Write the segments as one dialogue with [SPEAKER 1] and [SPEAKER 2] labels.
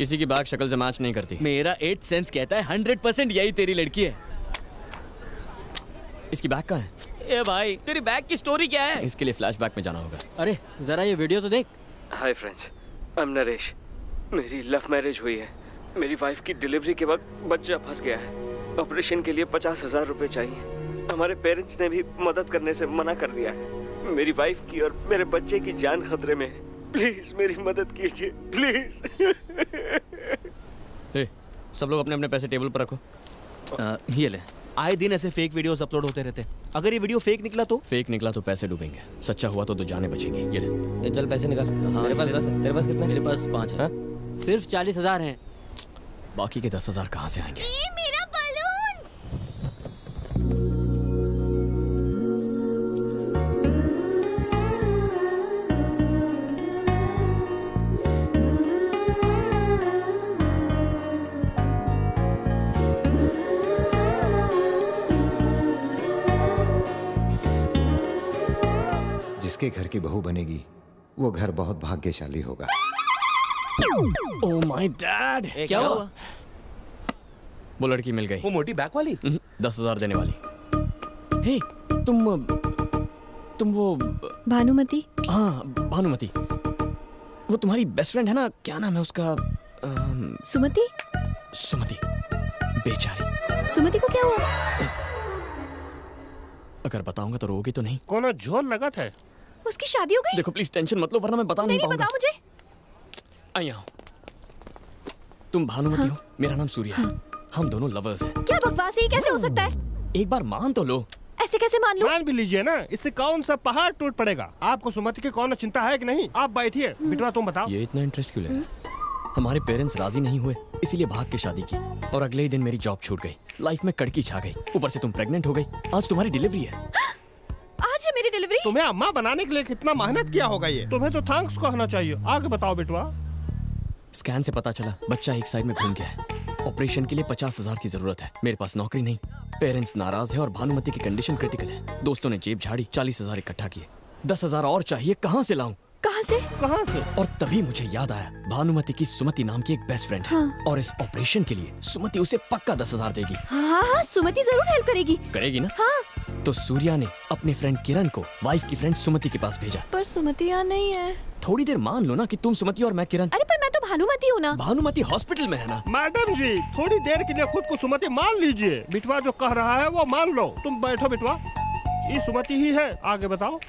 [SPEAKER 1] किसी की बैग शक्ल से मैच नहीं करती।
[SPEAKER 2] मेरा 8th सेंस कहता है 100% यही तेरी लड़की है।
[SPEAKER 1] इसकी बैग कहाँ है?
[SPEAKER 2] ए भाई, तेरी बैग की स्टोरी क्या है?
[SPEAKER 1] इसके लिए फ्लैशबैक में जाना होगा।
[SPEAKER 3] अरे जरा ये वीडियो तो देख।
[SPEAKER 4] Hi friends, I am Naresh. मेरी लव मैरिज हुई है। मेरी वाइफ की डिलीवरी के वक्त बच्चा फंस गया है। ऑपरेशन के लिए 50,000 रुपए चाहिए। हमारे पेरेंट्स ने भी मदद करने से मना कर दिया है। मेरी वाइफ की और मेरे बच्चे की जान खतरे में है। प्लीज मेरी मदद कीजिए, प्लीज।
[SPEAKER 1] सब लोग अपने अपने पैसे टेबल पर रखो।
[SPEAKER 2] ये ले। आए दिन ऐसे फेक वीडियोस अपलोड होते रहते हैं। अगर ये वीडियो फेक निकला तो?
[SPEAKER 1] फेक निकला तो पैसे डूबेंगे, सच्चा हुआ तो जाने बचेंगी। ये ले।
[SPEAKER 3] चल पैसे निकाल।
[SPEAKER 2] मेरे पास 10 है। तेरे पास कितने? मेरे पास 5 है।
[SPEAKER 3] सिर्फ 40,000 हैं।
[SPEAKER 1] बाकी के 10,000 कहाँ से आएंगे?
[SPEAKER 5] ये मेरा बलून।
[SPEAKER 6] जिसके घर की बहू बनेगी वो घर बहुत भाग्यशाली होगा।
[SPEAKER 1] Oh my dad!
[SPEAKER 2] क्या हुआ?
[SPEAKER 1] वो लड़की मिल गई।
[SPEAKER 2] वो मोटी बैक वाली?
[SPEAKER 1] 10,000 देने वाली। हे, तुम वो
[SPEAKER 5] भानुमति।
[SPEAKER 1] हाँ, भानुमति। वो तुम्हारी बेस्ट फ्रेंड है ना? क्या नाम है उसका?
[SPEAKER 5] सुमति।
[SPEAKER 1] सुमति। बेचारी।
[SPEAKER 5] सुमति को क्या हुआ?
[SPEAKER 1] अगर बताऊंगा तो रोगी तो नहीं?
[SPEAKER 7] कोनो झोल लगत है।
[SPEAKER 5] उसकी शादी हो गई?
[SPEAKER 1] देखो प्लीज टेंशन मत लो वरना मैं बता नहीं
[SPEAKER 5] नहीं
[SPEAKER 1] पाऊंगा।
[SPEAKER 5] बताओ मुझे।
[SPEAKER 1] आई आओ। तुम भानुमति हो, मेरा नाम सूर्या है। हम दोनों लवर्स हैं।
[SPEAKER 5] क्या बकवास है, ये कैसे हो सकता है?
[SPEAKER 1] एक बार मान तो लो।
[SPEAKER 5] ऐसे कैसे मान लूं?
[SPEAKER 7] मान भी लीजिए ना, इससे कौन सा पहाड़ टूट पड़ेगा। आपको सुमति की कौन चिंता है कि नहीं? आप बैठिए, बिटवा तुम बताओ।
[SPEAKER 1] ये इतना इंटरेस्ट क्यों ले रहे? हमारे पेरेंट्स राजी नहीं हुए, इसीलिए भाग के शादी की और अगले ही दिन मेरी जॉब छूट गई। लाइफ में कड़की छा गई। ऊपर से तुम प्रेग्नेंट हो गई। आज तुम्हारी डिलीवरी है।
[SPEAKER 5] आज है मेरी डिलीवरी।
[SPEAKER 7] तुम्हें अम्मा बनाने के लिए कितना मेहनत किया होगा ये। तुम्हें तो थैंक्स कहना चाहिए। आगे बताओ बिटवा।
[SPEAKER 1] स्कैन से पता चला बच्चा एक साइड में घूम गया है। ऑपरेशन के लिए 50,000 की जरूरत है। मेरे पास नौकरी नहीं, पेरेंट्स नाराज है और भानुमति की कंडीशन क्रिटिकल है। दोस्तों ने जेब झाड़ी, 40,000 इकट्ठा किए। 10,000 और चाहिए, कहाँ से लाऊं?
[SPEAKER 5] कहाँ से?
[SPEAKER 7] कहाँ से?
[SPEAKER 1] और तभी मुझे याद आया भानुमति की सुमति नाम की एक बेस्ट फ्रेंड है। और इस ऑपरेशन के लिए सुमति उसे पक्का 10,000 देगी।
[SPEAKER 5] हाँ हाँ, सुमति जरूर हेल्प करेगी।
[SPEAKER 1] करेगी ना?
[SPEAKER 5] हाँ।
[SPEAKER 1] तो सूर्या ने अपने फ्रेंड किरण को वाइफ की फ्रेंड सुमति के पास भेजा।
[SPEAKER 5] पर सुमति यहाँ नहीं है।
[SPEAKER 1] थोड़ी देर मान लो ना कि तुम सुमति और मैं किरण।
[SPEAKER 5] अरे पर मैं तो भानुमति हूँ ना।
[SPEAKER 1] भानुमति हॉस्पिटल में है ना?
[SPEAKER 7] मैडम जी, थोड़ी देर के लिए खुद को सुमति मान लीजिए। बिटवा जो कह रहा है वो मान लो। तुम बैठो बिटवा, ये सुमति ही है। आगे बताओ।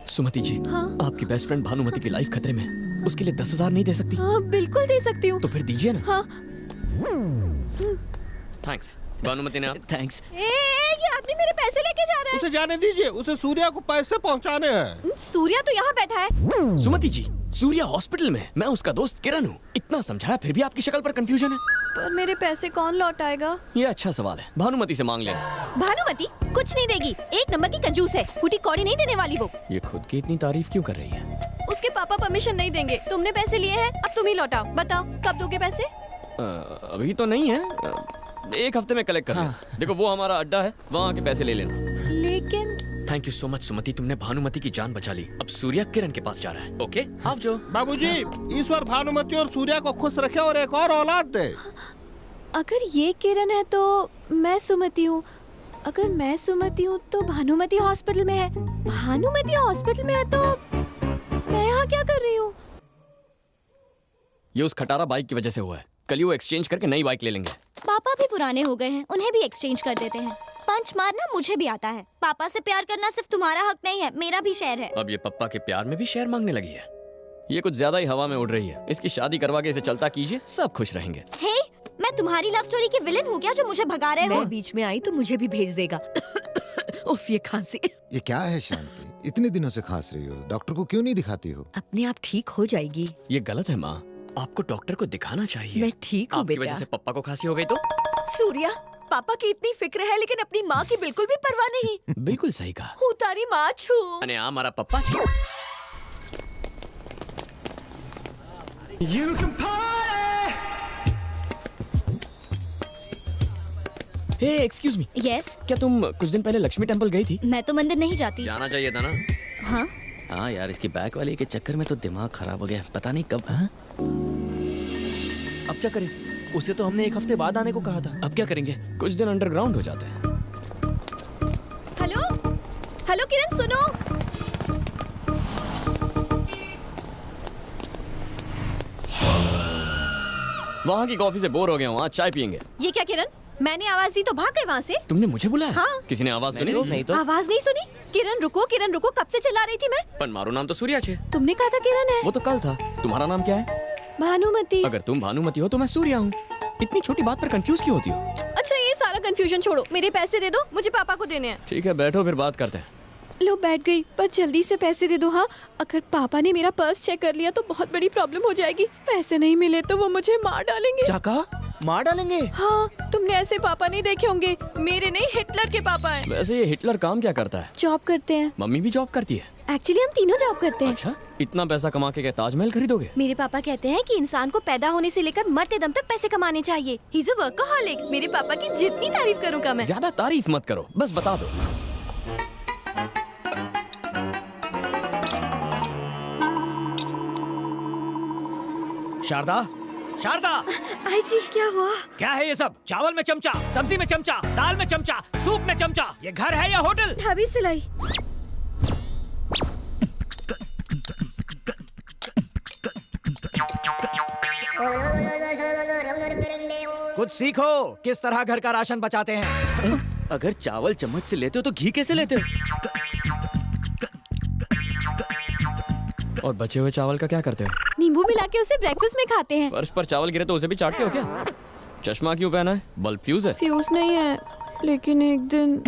[SPEAKER 1] सुमति जी,
[SPEAKER 5] हाँ?
[SPEAKER 1] आपकी बेस्ट फ्रेंड भानुमति की लाइफ खतरे में है। उसके लिए 10,000 नहीं दे सकती?
[SPEAKER 5] हाँ बिल्कुल दे सकती हूँ।
[SPEAKER 1] तो फिर दीजिए ना।
[SPEAKER 5] हाँ।
[SPEAKER 1] थैंक्स भानुमति ने।
[SPEAKER 2] थैंक्स।
[SPEAKER 5] ये आदमी मेरे पैसे लेके जा रहा है।
[SPEAKER 7] उसे जाने दीजिए, उसे सूर्या को पैसे पहुँचाने हैं।
[SPEAKER 5] सूर्या तो यहाँ बैठा है।
[SPEAKER 1] सुमति जी, सूर्या हॉस्पिटल में है। मैं उसका दोस्त किरण हूँ। इतना समझाया फिर भी आपकी शक्ल पर कंफ्यूजन है।
[SPEAKER 5] पर मेरे पैसे कौन लौटाएगा?
[SPEAKER 1] ये अच्छा सवाल है, भानुमति से मांग लेना।
[SPEAKER 5] भानुमति कुछ नहीं देगी। एक नंबर की कंजूस है। फूटी कौड़ी नहीं देने वाली वो।
[SPEAKER 1] ये खुद की इतनी तारीफ क्यों कर रही है?
[SPEAKER 5] उसके पापा परमिशन नहीं देंगे। तुमने पैसे लिए हैं, अब तुम ही लौटाओ। बताओ कब दोगे पैसे?
[SPEAKER 1] अभी तो नहीं है। एक हफ्ते में कलेक्ट कर लेना। देखो वो हमारा अड्डा है, वहाँ के पैसे ले लेना।
[SPEAKER 5] लेकिन
[SPEAKER 1] थैंक यू सो मच सुमति, तुमने भानुमति की जान बचा ली। अब सूर्या किरण के पास जा रहा है। ओके आप जो।
[SPEAKER 7] बाबूजी, ईश्वर भानुमति और सूर्या को खुश रखे और एक और औलाद दे।
[SPEAKER 5] अगर ये किरण है तो मैं सुमति हूँ। अगर मैं सुमति हूँ तो भानुमति हॉस्पिटल में है। भानुमति हॉस्पिटल में है तो मैं यहाँ क्या कर रही हूँ?
[SPEAKER 1] ये उस खटारा बाइक की वजह से हुआ है। कल ही वो एक्सचेंज करके नई बाइक ले लेंगे।
[SPEAKER 8] पापा भी पुराने हो गए हैं, उन्हें भी एक्सचेंज कर देते हैं। पंच मारना मुझे भी आता है। पापा से प्यार करना सिर्फ तुम्हारा हक नहीं है, मेरा भी शेयर है।
[SPEAKER 1] अब ये पप्पा के प्यार में भी शेयर मांगने लगी है। ये कुछ ज्यादा ही हवा में उड़ रही है। इसकी शादी करवा के इसे चलता कीजिए, सब खुश रहेंगे।
[SPEAKER 8] हे, मैं तुम्हारी लव स्टोरी की विलेन हूँ क्या जो मुझे भगा रहे हो?
[SPEAKER 9] मैं बीच में आई तो मुझे भी भेज देगा। उफ, ये खांसी।
[SPEAKER 6] ये क्या है शांति? इतने दिनों से खांस रही हो, डॉक्टर को क्यों नहीं दिखाती हो?
[SPEAKER 9] अपने आप ठीक हो जाएगी।
[SPEAKER 1] ये गलत है माँ, आपको डॉक्टर को दिखाना चाहिए।
[SPEAKER 9] मैं ठीक हूँ
[SPEAKER 1] आपकी
[SPEAKER 9] बेटा।
[SPEAKER 1] वजह से पप्पा को खांसी हो गई तो?
[SPEAKER 9] सूर्या, पापा की इतनी फिक्र है लेकिन अपनी माँ की बिल्कुल भी परवाह नहीं।
[SPEAKER 1] बिल्कुल सही कहा।
[SPEAKER 9] हूँ तारी माँ छू।
[SPEAKER 1] अने आ मारा पप्पा छू। हे एक्सक्यूज मी,
[SPEAKER 8] यस,
[SPEAKER 1] क्या तुम कुछ दिन पहले लक्ष्मी टेंपल गई थी?
[SPEAKER 8] मैं तो मंदिर नहीं जाती।
[SPEAKER 1] जाना चाहिए था ना।
[SPEAKER 8] हाँ,
[SPEAKER 2] हाँ यार, इसकी बैक वाली के चक्कर में तो दिमाग खराब हो गया। पता नहीं कब। हाँ? अब क्या करें? उसे तो हमने एक हफ्ते बाद आने को कहा था।
[SPEAKER 1] अब क्या करेंगे? कुछ दिन अंडरग्राउंड हो जाते हैं।
[SPEAKER 5] हेलो हेलो किरण सुनो।
[SPEAKER 1] वहाँ की कॉफी से बोर हो गया हूँ, आज चाय पियेंगे।
[SPEAKER 5] ये क्या किरण, मैंने आवाज दी तो भाग गए वहाँ से।
[SPEAKER 1] तुमने मुझे बुलाया?
[SPEAKER 5] हाँ।
[SPEAKER 1] किसी ने आवाज सुनी?
[SPEAKER 2] नहीं तो।
[SPEAKER 5] आवाज नहीं सुनी? किरण रुको कब से चिल्ला रही थी मैं।
[SPEAKER 1] पर मारो नाम तो सूर्या छे।
[SPEAKER 5] तुमने कहा था किरण है।
[SPEAKER 1] वो तो कल था। तुम्हारा नाम क्या है?
[SPEAKER 5] भानुमति।
[SPEAKER 1] अगर तुम भानुमति हो तो मैं सूर्या हूँ। इतनी छोटी बात पर कंफ्यूज क्यों होती हो?
[SPEAKER 5] अच्छा ये सारा कंफ्यूजन छोड़ो, मेरे पैसे दे दो, मुझे पापा को देने हैं।
[SPEAKER 1] ठीक है बैठो फिर बात करते हैं।
[SPEAKER 5] लो बैठ गई, पर जल्दी से पैसे दे दो। हाँ, अगर पापा ने मेरा पर्स चेक कर लिया तो बहुत बड़ी प्रॉब्लम हो जाएगी। पैसे नहीं मिले तो वो मुझे मार डालेंगे।
[SPEAKER 2] क्या कहा? मार डालेंगे?
[SPEAKER 5] हाँ, तुमने ऐसे पापा नहीं देखे होंगे। मेरे नहीं, हिटलर के पापा हैं।
[SPEAKER 1] वैसे ये हिटलर काम क्या करता है?
[SPEAKER 5] जॉब करते हैं।
[SPEAKER 1] मम्मी भी जॉब करती है?
[SPEAKER 5] एक्चुअली हम तीनों जॉब करते हैं।
[SPEAKER 1] अच्छा, इतना पैसा कमा के क्या ताजमहल खरीदोगे?
[SPEAKER 5] मेरे पापा कहते हैं कि इंसान को पैदा होने से लेकर मरते दम तक पैसे कमाने चाहिए। He is a workaholic. मेरे पापा की जितनी तारीफ करूँ कम है।
[SPEAKER 1] ज्यादा तारीफ मत करो, बस बता दो।
[SPEAKER 10] शारदा, शारदा,
[SPEAKER 5] आई जी क्या हुआ?
[SPEAKER 10] क्या है ये सब? चावल में चमचा, सब्जी में चमचा, दाल में चमचा, सूप में चमचा। ये घर है या होटल?
[SPEAKER 5] ढाबी सिलाई।
[SPEAKER 10] कुछ सीखो, किस तरह घर का राशन बचाते हैं।
[SPEAKER 2] अगर चावल चम्मच से लेते हो तो घी कैसे लेते हो?
[SPEAKER 1] और बचे हुए चावल का क्या करते हो?
[SPEAKER 5] नींबू मिला के उसे ब्रेकफास्ट में खाते हैं।
[SPEAKER 1] फर्श पर चावल गिरे तो उसे भी चाटते हो क्या? चश्मा क्यों पहना है? बल्ब फ्यूज है?
[SPEAKER 5] फ्यूज नहीं है, लेकिन एक दिन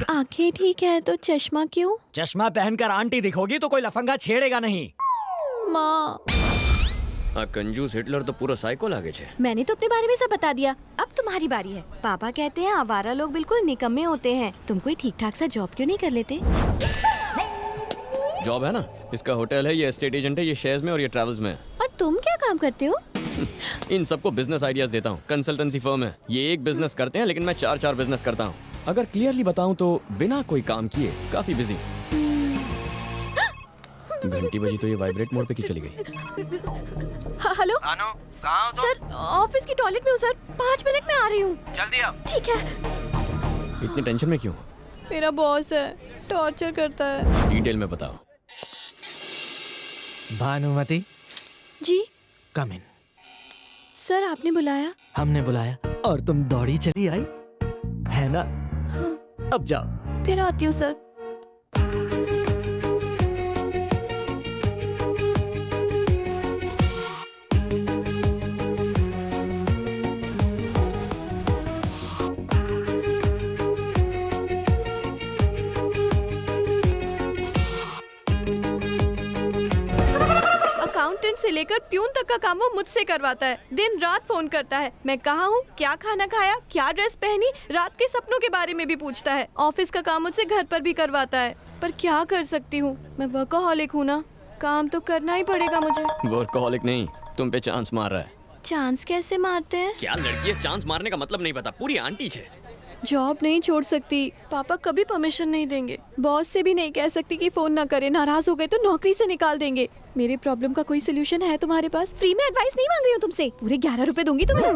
[SPEAKER 5] आंखें ठीक है तो चश्मा क्यों?
[SPEAKER 10] चश्मा पहनकर आंटी दिखोगी तो कोई लफंगा छेड़ेगा नहीं।
[SPEAKER 5] माँ,
[SPEAKER 1] कंजूस हिटलर तो पूरा साइको लागे छे।
[SPEAKER 5] मैंने तो अपने बारे में सब बता दिया, अब तुम्हारी बारी है। पापा कहते हैं आवारा लोग बिल्कुल निकम्मे होते हैं। तुम कोई ठीक ठाक सा जॉब क्यों नहीं कर लेते?
[SPEAKER 1] जॉब है ना, इसका होटल है, ये एस्टेट एजेंट है, ये शेयर्स में और ये ट्रैवल्स में है।
[SPEAKER 5] और तुम क्या काम करते हो?
[SPEAKER 1] इन सबको बिजनेस आइडियाज देता हूँ। कंसल्टेंसी फर्म है, ये एक बिजनेस करते हैं लेकिन मैं चार बिजनेस करता हूँ। अगर क्लियरली बताऊँ तो बिना कोई काम किए काफी बिजी। घंटी बजी तो ये वाइब्रेट मोड पे क्यों चली गई?
[SPEAKER 5] हाँ, हेलो सर, ऑफिस की टॉयलेट में हूँ सर, 5 मिनट में आ रही हूँ।
[SPEAKER 10] जल्दी आओ।
[SPEAKER 5] ठीक है।
[SPEAKER 1] इतनी टेंशन में क्यों?
[SPEAKER 5] मेरा बॉस है, टॉर्चर करता है।
[SPEAKER 1] डिटेल में बताओ।
[SPEAKER 10] भानुमति,
[SPEAKER 5] जी
[SPEAKER 10] कम इन।
[SPEAKER 5] सर, आपने बुलाया?
[SPEAKER 10] हमने बुलाया और तुम दौड़ी चली आई, है ना? अब जाओ।
[SPEAKER 5] फिर आती हूँ सर। अकाउंटेंट से लेकर प्यून तक का काम वो मुझसे करवाता है। दिन रात फोन करता है, मैं कहाँ हूँ, क्या खाना खाया, क्या ड्रेस पहनी, रात के सपनों के बारे में भी पूछता है। ऑफिस का काम मुझसे घर पर भी करवाता है, पर क्या कर सकती हूँ, मैं वर्कaholic हूँ ना, काम तो करना ही पड़ेगा मुझे।
[SPEAKER 1] वर्कaholic नहीं, तुम पे चांस मार रहा है।
[SPEAKER 5] चांस कैसे मारते हैं?
[SPEAKER 1] क्या लड़की है, चांस मारने का मतलब नहीं पता, पूरी आंटी छे।
[SPEAKER 5] जॉब नहीं छोड़ सकती, पापा कभी परमिशन नहीं देंगे। बॉस से भी नहीं कह सकती कि फोन ना करे, नाराज हो गए तो नौकरी से निकाल देंगे। मेरे प्रॉब्लम का कोई सोल्यूशन है तुम्हारे पास? फ्री में एडवाइस नहीं मांग रही हूँ तुमसे, पूरे 11 रुपए दूंगी तुम्हें।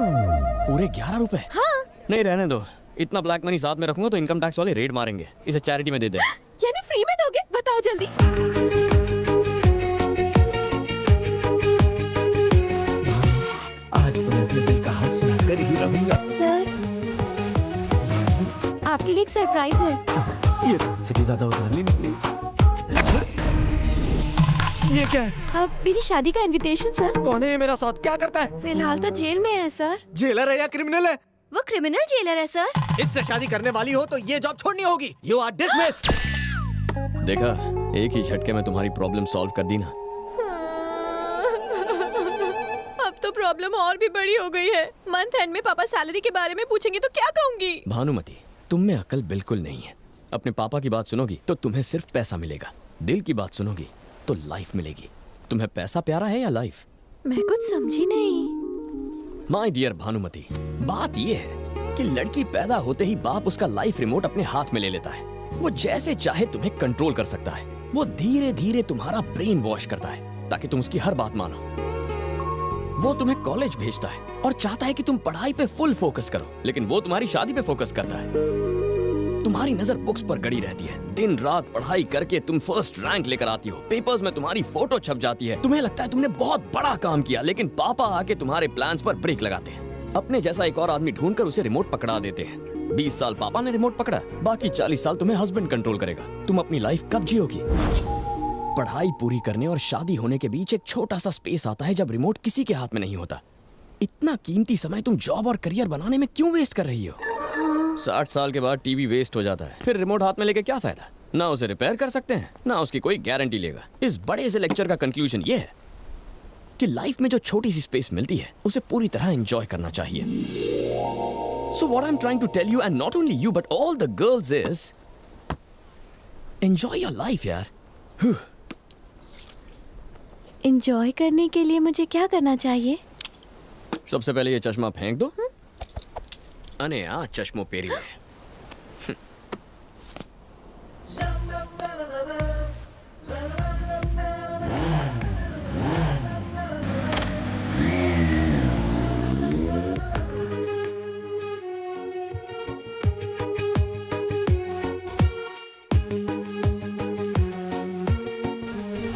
[SPEAKER 1] पूरे 11 रुपए?
[SPEAKER 5] हाँ।
[SPEAKER 1] नहीं रहने दो, इतना ब्लैक मनी साथ में रखूंगा तो इनकम टैक्स वाले रेड मारेंगे। इसे चैरिटी में दे दे।
[SPEAKER 5] यानी फ्री में दोगे? बताओ जल्दी।
[SPEAKER 10] आज तो मैं अपने दिल का हाल सुनाकर ही रहूंगा।
[SPEAKER 5] सर, आपके लिए एक सरप्राइज है।
[SPEAKER 10] ये से भी ज्यादा उधार नहीं निकली। ये क्या है?
[SPEAKER 5] अब मेरी शादी का इनविटेशन सर।
[SPEAKER 10] कौन है ये मेरा साथ? क्या करता है?
[SPEAKER 5] फिलहाल तो जेल में है सर।
[SPEAKER 10] जेलर है या क्रिमिनल है?
[SPEAKER 5] वो क्रिमिनल जेलर है सर।
[SPEAKER 2] इससे शादी करने वाली हो तो ये जॉब छोड़नी होगी। You are dismissed.
[SPEAKER 1] देखा, एक ही झटके में तुम्हारी प्रॉब्लम सॉल्व कर दी ना।
[SPEAKER 5] अब तो प्रॉब्लम और भी बड़ी हो गई है। मंथ एंड में पापा सैलरी के बारे में पूछेंगे तो क्या कहूंगी?
[SPEAKER 1] भानुमति, तुम में अकल बिल्कुल नहीं है। अपने पापा की बात सुनोगी तो तुम्हें सिर्फ पैसा मिलेगा, दिल की बात सुनोगी तो लाइफ मिलेगी। तुम्हें पैसा प्यारा है या लाइफ?
[SPEAKER 5] मैं कुछ समझी नहीं।
[SPEAKER 1] माय डियर भानुमति, बात ये है कि लड़की पैदा होते ही बाप उसका लाइफ रिमोट अपने हाथ में ले लेता है। वो जैसे चाहे तुम्हें कंट्रोल कर सकता है। वो धीरे धीरे तुम्हारा ब्रेन वॉश करता है। ताकि तुम उसकी हर बात मानो। वो तुम्हें कॉलेज भेजता है और चाहता है कि तुम पढ़ाई पे फुल फोकस करो, लेकिन वो तुम्हारी शादी पे फोकस करता है। तुम्हारी नजर बुक्स पर गड़ी रहती है, दिन रात पढ़ाई करके तुम फर्स्ट रैंक लेकर आती हो, पेपर्स में तुम्हारी फोटो छप जाती है, तुम्हें लगता है तुमने बहुत बड़ा काम किया, लेकिन पापा आके तुम्हारे प्लान्स पर ब्रेक लगाते हैं। अपने जैसा एक और आदमी ढूंढकर उसे रिमोट पकड़ा देते हैं। 20 साल पापा ने रिमोट पकड़ा, बाकी 40 साल तुम्हें हस्बैंड कंट्रोल करेगा। तुम अपनी लाइफ कब जियोगी? पढ़ाई पूरी करने और शादी होने के बीच एक छोटा सा स्पेस आता है जब रिमोट किसी के हाथ में नहीं होता। इतना कीमती समय तुम जॉब और करियर बनाने में क्यों वेस्ट कर रही हो? 60 साल के बाद टीवी वेस्ट हो जाता है, फिर रिमोट हाथ में लेके क्या फायदा? ना उसे रिपेयर कर सकते हैं, ना उसकी कोई गारंटी लेगा। इस बड़े से लेक्चर का कंक्लूजन ये है कि लाइफ में जो छोटी सी स्पेस मिलती है उसे पूरी तरह एंजॉय करना चाहिए। So what I'm trying to tell you, and not only you but all the girls, is enjoy your life यार।
[SPEAKER 5] एंजॉय करने के लिए मुझे क्या करना चाहिए?
[SPEAKER 1] सबसे पहले ये चश्मा फेंक दो। अने आ चश्मो पेरी ले।